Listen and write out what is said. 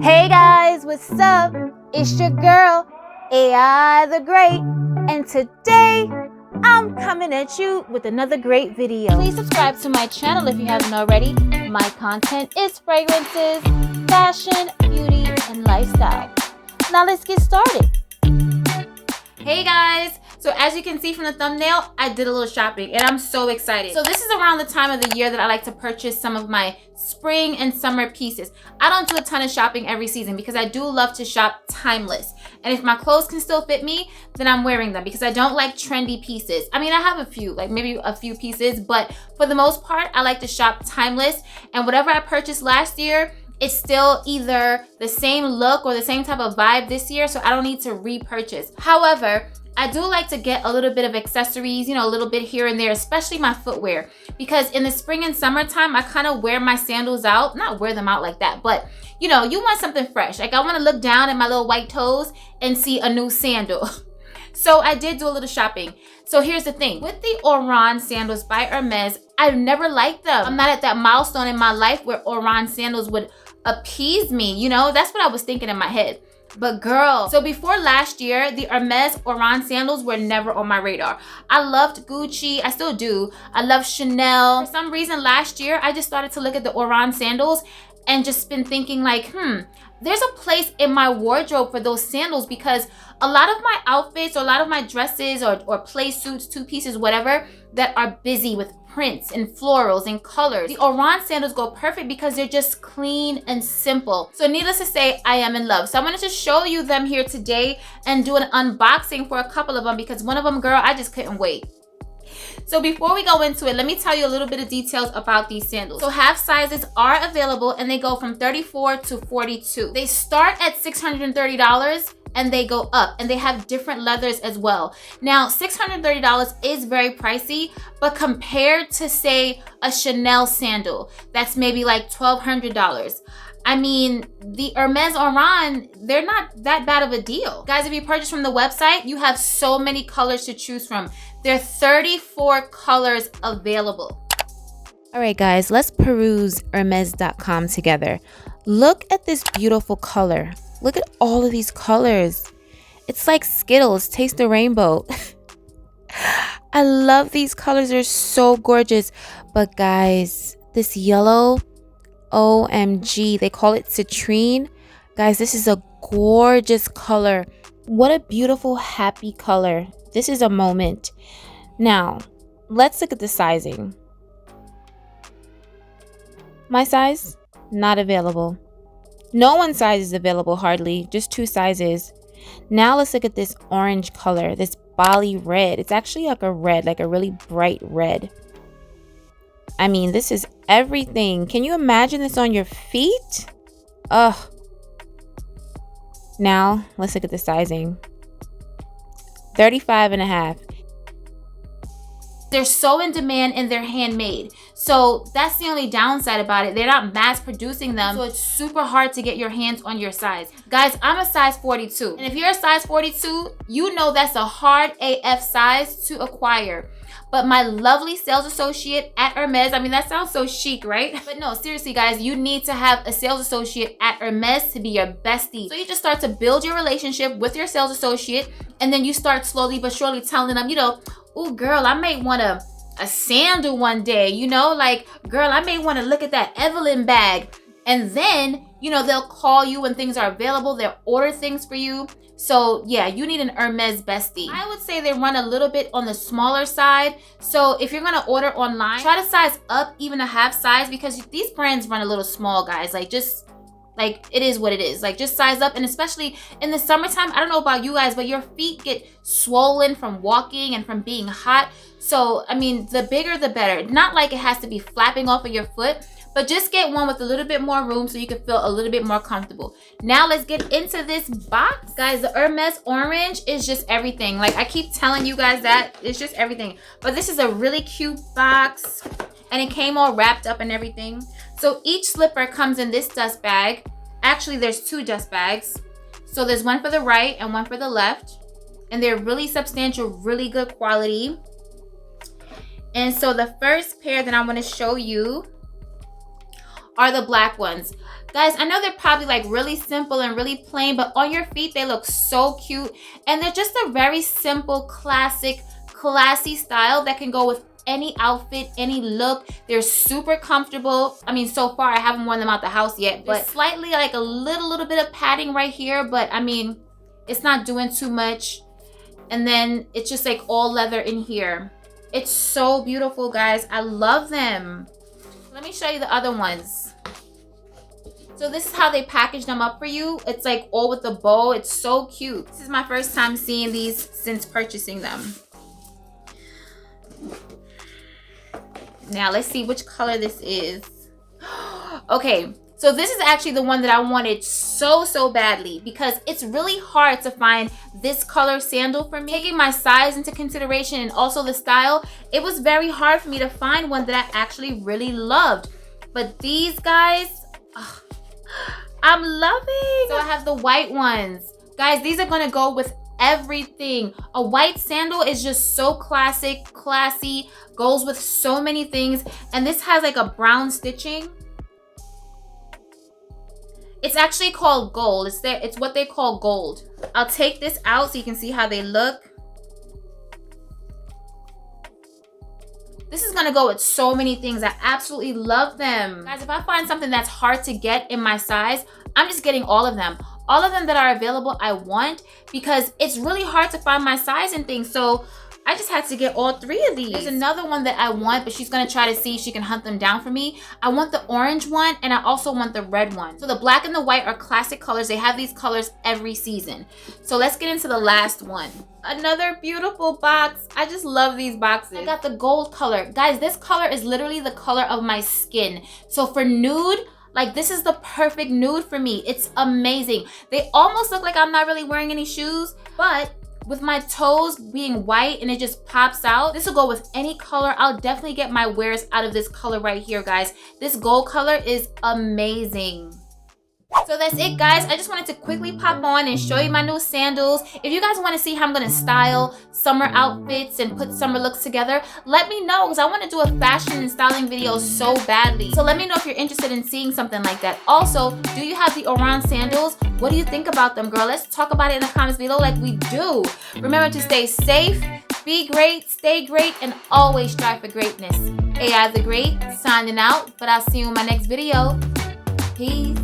Hey guys, what's up? It's your girl, AI the Great, and today I'm coming at you with another great video. Please subscribe to my channel if you haven't already. My content is fragrances, fashion, beauty, and lifestyle. Now let's get started. Hey guys, so as you can see from the thumbnail, I did a little shopping and I'm so excited. So this is around the time of the year that I like to purchase some of my spring and summer pieces. I don't do a ton of shopping every season because I do love to shop timeless. And if my clothes can still fit me, then I'm wearing them because I don't like trendy pieces. I mean, I have a few, like maybe a few pieces, but for the most part, I like to shop timeless. And whatever I purchased last year, it's still either the same look or the same type of vibe this year, so I don't need to repurchase. However, I do like to get a little bit of accessories, you know, a little bit here and there, especially my footwear. Because in the spring and summertime, I kind of wear my sandals out. Not wear them out like that, but you know, you want something fresh. Like I want to look down at my little white toes and see a new sandal. So I did do a little shopping. So here's the thing. With the Oran sandals by Hermes, I've never liked them. I'm not at that milestone in my life where Oran sandals would appease me, you know? That's what I was thinking in my head. But girl, so before last year, the Hermes Oran sandals were never on my radar. I loved Gucci, I still do. I love Chanel. For some reason last year, I just started to look at the Oran sandals and just been thinking like, there's a place in my wardrobe for those sandals because a lot of my outfits or a lot of my dresses or play suits, two pieces, whatever, that are busy with prints and florals and colors. The Oran sandals go perfect because they're just clean and simple. So needless to say, I am in love. So I wanted to show you them here today and do an unboxing for a couple of them because one of them, girl, I just couldn't wait. So before we go into it, let me tell you a little bit of details about these sandals. So half sizes are available and they go from 34 to 42. They start at $630 and they go up and they have different leathers as well. Now, $630 is very pricey, but compared to say a Chanel sandal, that's maybe like $1,200. I mean, the Hermès Oran, they're not that bad of a deal. Guys, if you purchase from the website, you have so many colors to choose from. There are 34 colors available. All right, guys, let's peruse hermes.com together. Look at this beautiful color. Look at all of these colors. It's like Skittles, taste the rainbow. I love these colors, they're so gorgeous. But guys, this yellow, OMG, they call it citrine. Guys, this is a gorgeous color. What a beautiful, happy color. This is a moment. Now, let's look at the sizing. My size, not available. No one's size is available hardly, just 2 sizes. Now let's look at this orange color, this Bali red. It's actually like a red, like a really bright red. I mean, this is everything. Can you imagine this on your feet? Ugh. Now, let's look at the sizing. 35.5. They're so in demand and they're handmade. So that's the only downside about it. They're not mass producing them, so it's super hard to get your hands on your size. Guys, I'm a size 42. And if you're a size 42, you know that's a hard AF size to acquire. But my lovely sales associate at Hermes, I mean, that sounds so chic, right? But no, seriously, guys, you need to have a sales associate at Hermes to be your bestie. So you just start to build your relationship with your sales associate, and then you start slowly but surely telling them, you know, oh, girl, I may want a sandal one day, you know, like, girl, I may want to look at that Evelyn bag. And then, you know, they'll call you when things are available. They'll order things for you. So yeah, you need an Hermes bestie. I would say they run a little bit on the smaller side. So if you're going to order online, try to size up even a half size because these brands run a little small, guys. Like just like it is what it is. Like just size up. And especially in the summertime, I don't know about you guys, but your feet get swollen from walking and from being hot. So I mean, the bigger the better. Not like it has to be flapping off of your foot, but just get one with a little bit more room so you can feel a little bit more comfortable. Now let's get into this box. Guys, the Hermes orange is just everything. Like I keep telling you guys that it's just everything. But this is a really cute box and it came all wrapped up and everything. So each slipper comes in this dust bag. Actually, there's 2 dust bags. So there's one for the right and one for the left. And they're really substantial, really good quality. And so the first pair that I want to show you are the black ones. Guys, I know they're probably like really simple and really plain, but on your feet, they look so cute. And they're just a very simple, classic, classy style that can go with any outfit, any look. They're super comfortable. I mean, so far I haven't worn them out the house yet, but slightly like a little bit of padding right here, but I mean, it's not doing too much. And then it's just like all leather in here. It's so beautiful, guys. I love them. Let me show you the other ones. So this is how they package them up for you. It's like all with the bow. It's so cute. This is my first time seeing these since purchasing them. Now let's see which color this is. Okay, so this is actually the one that I wanted so badly because it's really hard to find this color sandal for me. Taking my size into consideration and also the style, it was very hard for me to find one that I actually really loved. But these guys, I'm loving. So I have the white ones. Guys, these are gonna go with everything. A white sandal is just so classic, classy, goes with so many things. And this has like a brown stitching. It's actually called gold. It's what they call gold. I'll take this out so you can see how they look. This is gonna go with so many things. I absolutely love them. Guys, if I find something that's hard to get in my size, I'm just getting all of them. All of them that are available, I want, because it's really hard to find my size and things. So I just had to get all 3 of these. There's another one that I want, but she's gonna try to see if she can hunt them down for me. I want the orange one, and I also want the red one. So the black and the white are classic colors. They have these colors every season. So let's get into the last one. Another beautiful box. I just love these boxes. I got the gold color. Guys, this color is literally the color of my skin. So for nude, like this is the perfect nude for me. It's amazing. They almost look like I'm not really wearing any shoes, but with my toes being white and it just pops out, this will go with any color. I'll definitely get my wears out of this color right here, guys. This gold color is amazing. So that's it, guys. I just wanted to quickly pop on and show you my new sandals. If you guys want to see how I'm going to style summer outfits and put summer looks together, let me know, because I want to do a fashion and styling video so badly. So let me know if you're interested in seeing something like that. Also, do you have the Oran sandals? What do you think about them, girl? Let's talk about it in the comments below like we do. Remember to stay safe, be great, stay great, and always strive for greatness. AI the Great, signing out, but I'll see you in my next video. Peace.